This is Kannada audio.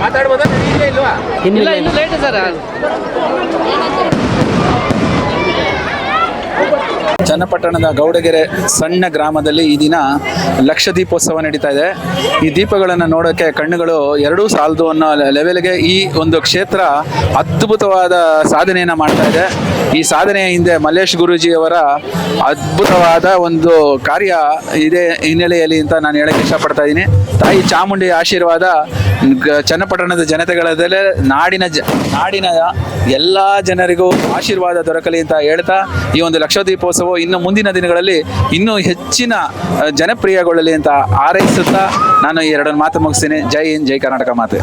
ಮಾತಾಡ್ಬೋದಾ? ಇಲ್ಲ ಇನ್ನು ಲೇಟ್ ಸರ್. ಚನ್ನಪಟ್ಟಣದ ಗೌಡಗೆರೆ ಸಣ್ಣ ಗ್ರಾಮದಲ್ಲಿ ಈ ದಿನ ಲಕ್ಷ ದೀಪೋತ್ಸವ ನಡೀತಾ ಇದೆ. ಈ ದೀಪಗಳನ್ನು ನೋಡೋಕ್ಕೆ ಕಣ್ಣುಗಳು ಎರಡೂ ಸಾಲದು ಅನ್ನೋ ಲೆವೆಲ್ಗೆ ಈ ಒಂದು ಕ್ಷೇತ್ರ ಅದ್ಭುತವಾದ ಸಾಧನೆಯನ್ನು ಮಾಡ್ತಾ ಇದೆ. ಈ ಸಾಧನೆಯ ಹಿಂದೆ ಮಲ್ಲೇಶ್ ಗುರೂಜಿಯವರ ಅದ್ಭುತವಾದ ಒಂದು ಕಾರ್ಯ ಇದೆ ಹಿನ್ನೆಲೆಯಲ್ಲಿ ಅಂತ ನಾನು ಹೇಳಕ್ಕೆ ಇಷ್ಟಪಡ್ತಾ ಇದ್ದೀನಿ. ತಾಯಿ ಚಾಮುಂಡಿ ಆಶೀರ್ವಾದ ಚನ್ನಪಟ್ಟಣದ ಜನತೆಗಳಲ್ಲೇ ನಾಡಿನ ಎಲ್ಲ ಜನರಿಗೂ ಆಶೀರ್ವಾದ ದೊರಕಲಿ ಅಂತ ಹೇಳ್ತಾ ಈ ಒಂದು ಲಕ್ಷ ದೀಪೋತ್ಸವ ಇನ್ನು ಮುಂದಿನ ದಿನಗಳಲ್ಲಿ ಇನ್ನೂ ಹೆಚ್ಚಿನ ಜನಪ್ರಿಯಗೊಳ್ಳಲಿ ಅಂತ ಹಾರೈಸುತ್ತಾ ನಾನು ಈ ಎರಡನ್ನು ಮಾತು ಮುಗಿಸ್ತೀನಿ. ಜೈ ಹಿಂದ್, ಜೈ ಕರ್ನಾಟಕ ಮಾತೆ.